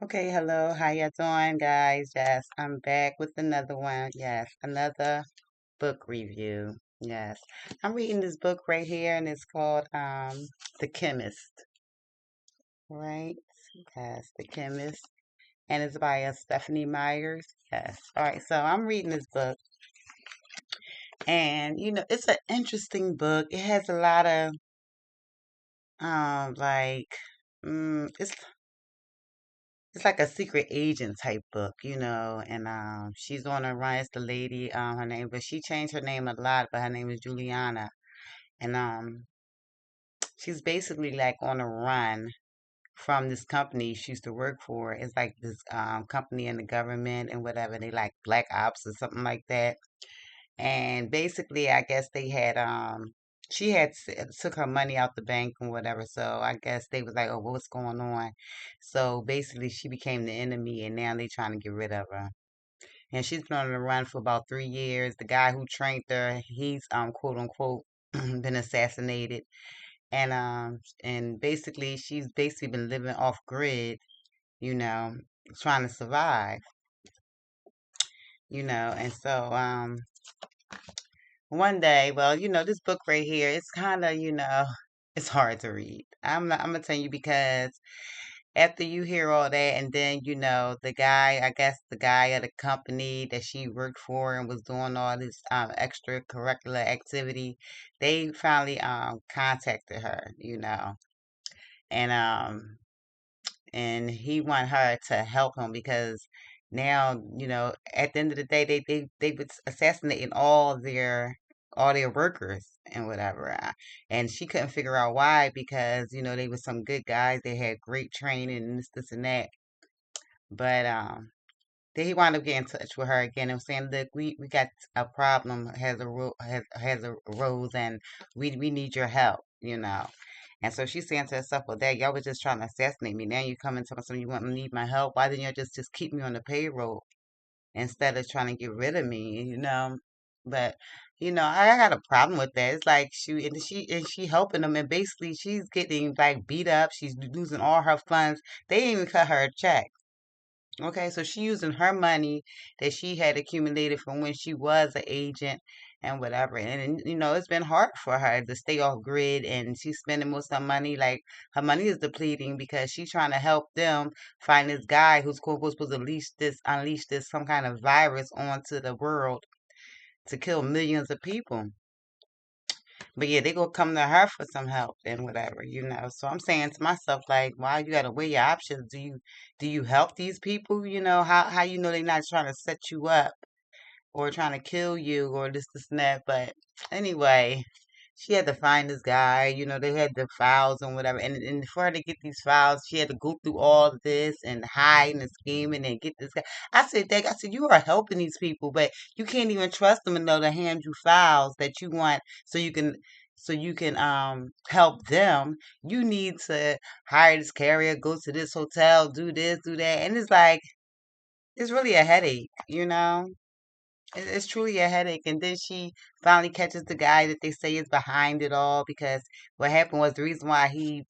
Okay, hello. How you doing, guys? Yes, I'm back with another one. Yes, another book review. Yes. I'm reading this book right here and it's called The Chemist, right? Yes, The Chemist. And it's by Stephenie Myers. Yes. All right, so I'm reading this book and it's an interesting book. It has a lot of like it's like a secret agent type book, and she's on a run. It's the lady, her name, but she changed her name a lot, but her name is Juliana, and she's basically like on a run from this company she used to work for. It's like this company in the government and whatever. They like black ops or something like that. And basically, I guess they had she had took her money out the bank and whatever. So I guess they was like, oh, what's going on? So basically, she became the enemy, and now they trying to get rid of her. And she's been on the run for about 3 years. The guy who trained her, he's quote unquote been assassinated, and basically she's basically been living off grid, you know, trying to survive, and so one day, well, this book right here, it's kind of, it's hard to read. I'm gonna tell you because after you hear all that, and then the guy, I guess the guy at the company that she worked for and was doing all this extracurricular activity, they finally contacted her, and and he want her to help him because now at the end of the day they was assassinating all their workers and whatever, and she couldn't figure out why because they were some good guys, they had great training and this and that, but then he wound up getting in touch with her again and saying, look, we got a problem has arose, and we need your help, and so she's saying to herself, well, Dad, y'all was just trying to assassinate me. Now you come and tell me something, you want me need my help. Why didn't you just keep me on the payroll instead of trying to get rid of me? But I got a problem with that. It's like she helping them, and basically she's getting like beat up. She's losing all her funds. They didn't even cut her a check. Okay, so she using her money that she had accumulated from when she was an agent and whatever. And it's been hard for her to stay off grid, and she's spending most of her money. Like her money is depleting because she's trying to help them find this guy who's quote unquote supposed to unleash this some kind of virus onto the world to kill millions of people. But yeah, they gonna come to her for some help and whatever. So I'm saying to myself, like, why you gotta weigh your options? Do you help these people? How they're not trying to set you up or trying to kill you or this and that. But anyway, she had to find this guy. They had the files and whatever. And for her to get these files, she had to go through all of this and hide and scheming and get this guy. I said, you are helping these people, but you can't even trust them enough to hand you files that you want so you can help them. You need to hire this carrier, go to this hotel, do this, do that. And it's like it's really a headache. It's truly a headache. And then she finally catches the guy that they say is behind it all because what happened was the reason why he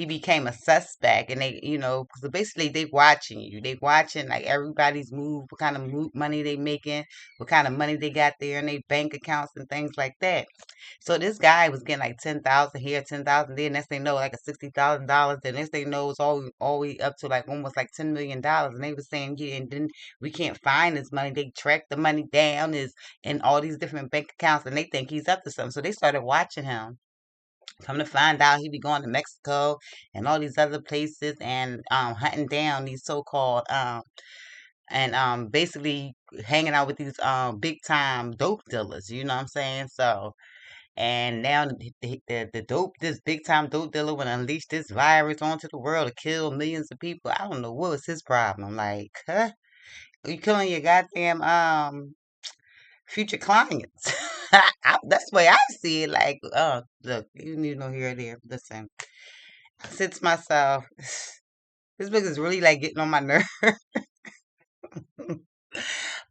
became a suspect. And because basically they watching you. They watching like everybody's move, what kind of money they making, what kind of money they got there in their bank accounts and things like that. So this guy was getting like 10,000 here, 10,000 there. Next thing you know, like a $60,000. The next thing you know, it's all the way up to like almost like $10 million. And they were saying, yeah, and then we can't find this money. They track the money down is in all these different bank accounts, and they think he's up to something. So they started watching him. Come to find out, he be going to Mexico and all these other places and hunting down these so-called and basically hanging out with these big time dope dealers. You know what I'm saying? So and now this big time dope dealer would unleash this virus onto the world to kill millions of people. I don't know what was his problem. Like, huh? You killing your goddamn future clients. That's the way I see it. Like, oh, look, you need no here or there. Listen, I said to myself, this book is really like getting on my nerve.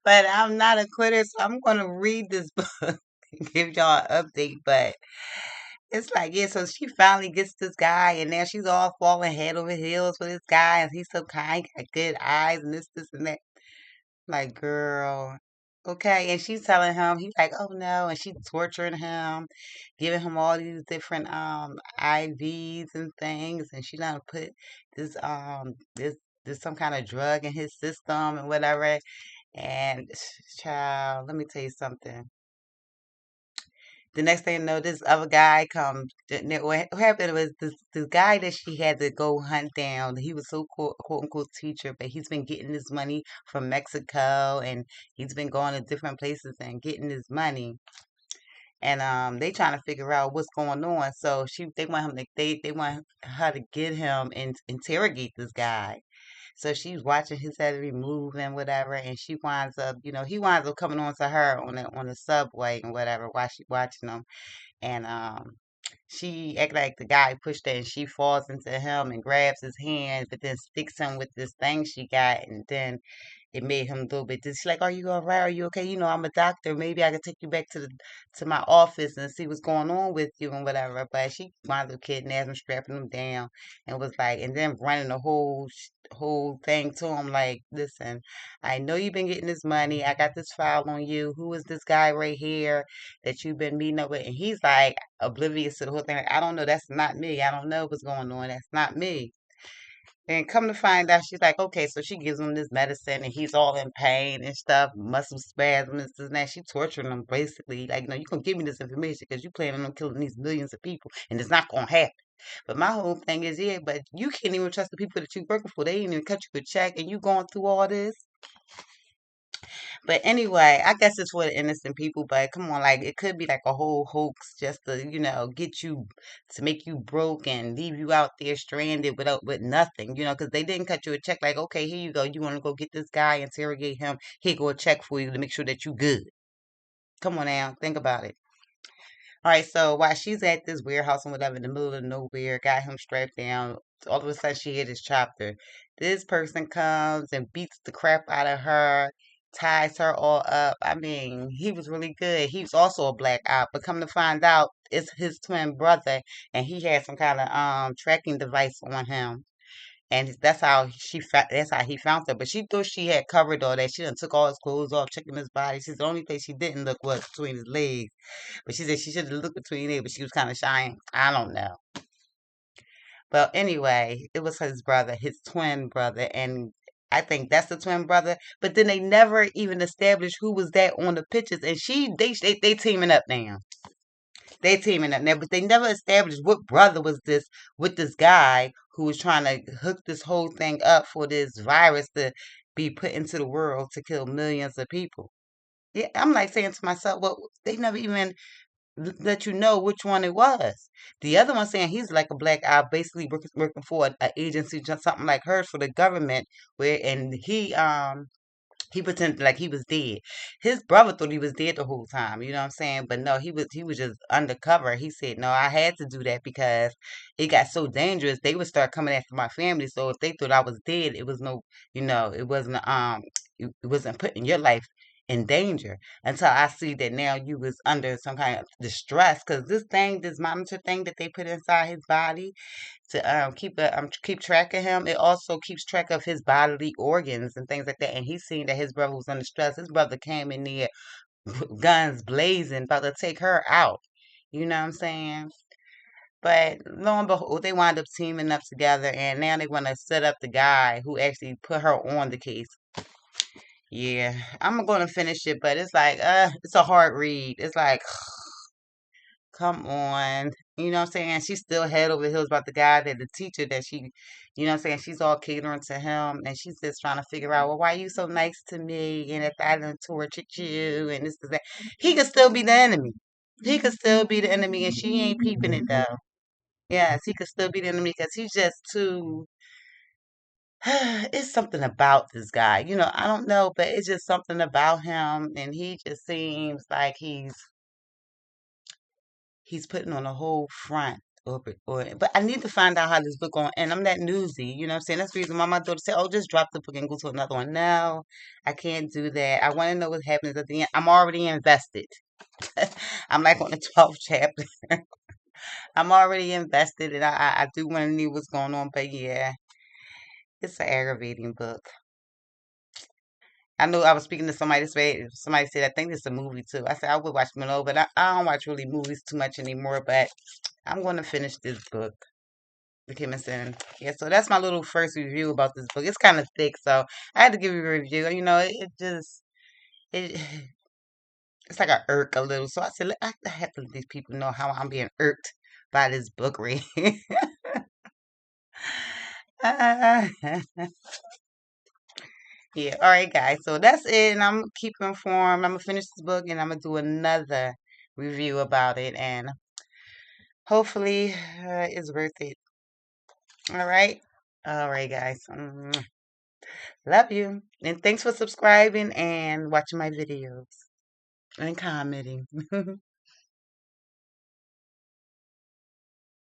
But I'm not a quitter, so I'm gonna read this book and give y'all an update. But It's like, yeah, so she finally gets this guy, and now she's all falling head over heels for this guy, and he's so kind, got good eyes, and this, and that. Like, girl, okay. And she's telling him, he's like, oh no, and she's torturing him, giving him all these different IVs and things, and she done put this this some kind of drug in his system and whatever. And child, let me tell you something. The next thing you know, this other guy comes. What happened was this guy that she had to go hunt down. He was so quote unquote teacher, but he's been getting his money from Mexico, and he's been going to different places and getting his money. And they trying to figure out what's going on. So they want him to they want her to get him and interrogate this guy. So she's watching his every move and whatever, and she winds up, he winds up coming on to her on the subway and whatever while she watching him, and she act like the guy pushed her, and she falls into him and grabs his hand, but then sticks him with this thing she got, and then it made him a little bit. She's like, "Are you all right? Are you okay? I'm a doctor. Maybe I could take you back to my office and see what's going on with you and whatever." But she wound up kidnapping him, strapping him down, and was like, and then running the whole thing to him like, "Listen, I know you've been getting this money. I got this file on you. Who is this guy right here that you've been meeting up with?" And he's like oblivious to the whole thing. Like, I don't know. That's not me. I don't know what's going on. That's not me. And come to find out, she's like, okay, so she gives him this medicine, and he's all in pain and stuff, muscle spasms, this and that. She torturing him basically, like, you can give me this information because you planning on killing these millions of people, and it's not gonna happen. But my whole thing is, yeah, but you can't even trust the people that you working for. They ain't even cut you a check, and you going through all this. But anyway, I guess it's for the innocent people. But come on, like it could be like a whole hoax just to, get you to make you broke and leave you out there stranded with nothing, because they didn't cut you a check. Like, okay, here you go. You want to go get this guy, interrogate him. Here go a check for you to make sure that you good. Come on now, think about it. All right, so while she's at this warehouse and whatever in the middle of nowhere, got him strapped down, all of a sudden she hit his chopper. This person comes and beats the crap out of her, ties her all up. I mean, he was really good. He was also a black op, but come to find out, it's his twin brother, and he had some kind of tracking device on him. And that's how he found her. But she thought she had covered all that. She done took all his clothes off, checking his body. She's the only place she didn't look was between his legs. But she said she should have looked between it, but she was kind of shy. I don't know. But anyway, it was his brother, his twin brother, and I think that's the twin brother. But then they never even established who was that on the pictures, and they teaming up now. They teaming up now, but they never established what brother was this with this guy who was trying to hook this whole thing up for this virus to be put into the world to kill millions of people. Yeah, I'm like saying to myself, well, they never even let you know which one it was. The other one saying he's like a black eye, basically working for an agency, just something like hers for the government, where and he pretended like he was dead. His brother thought he was dead the whole time. You know what I'm saying? But no, he was just undercover. He said, "No, I had to do that because it got so dangerous. They would start coming after my family. So if they thought I was dead, it was no, it wasn't putting your life in danger until I see that now you was under some kind of distress because this monitor thing that they put inside his body to keep track of him. It also keeps track of his bodily organs and things like that. And he's seen that his brother was under stress. His brother came in there, guns blazing, about to take her out. You know what I'm saying? But lo and behold, they wind up teaming up together, and now they want to set up the guy who actually put her on the case. Yeah, I'm gonna finish it, but it's like, it's a hard read. It's like, come on. You know what I'm saying? She's still head over heels about the guy that the teacher that what I'm saying? She's all catering to him and she's just trying to figure out, well, why you so nice to me? And if I done tortured you and this is that. He could still be the enemy. He could still be the enemy and she ain't peeping it though. Yes, he could still be the enemy because he's just too it's something about this guy. I don't know, but it's just something about him and he just seems like he's putting on a whole front. But I need to find out how this book going. And I'm that newsy, you know what I'm saying? That's the reason why my daughter said, "Oh, just drop the book and go to another one." No, I can't do that. I want to know what happens at the end. I'm already invested. I'm like on the 12th chapter. I'm already invested, and I do want to know what's going on. But yeah, it's an aggravating book. I know I was speaking to somebody this way. Somebody said, I think it's a movie too. I said, I would watch Mino, but I don't watch really movies too much anymore. But I'm going to finish this book, The Chemist. And yeah, so that's my little first review about this book. It's kind of thick, so I had to give you a review. You know, it just, it, it's like a irk a little. So I said, I have to let these people know how I'm being irked by this book reading. Yeah, all right, guys. So that's it. And I'm gonna keep you informed. I'm gonna finish this book and I'm gonna do another review about it. And hopefully, it's worth it. All right. All right, guys. Love you. And thanks for subscribing and watching my videos and commenting.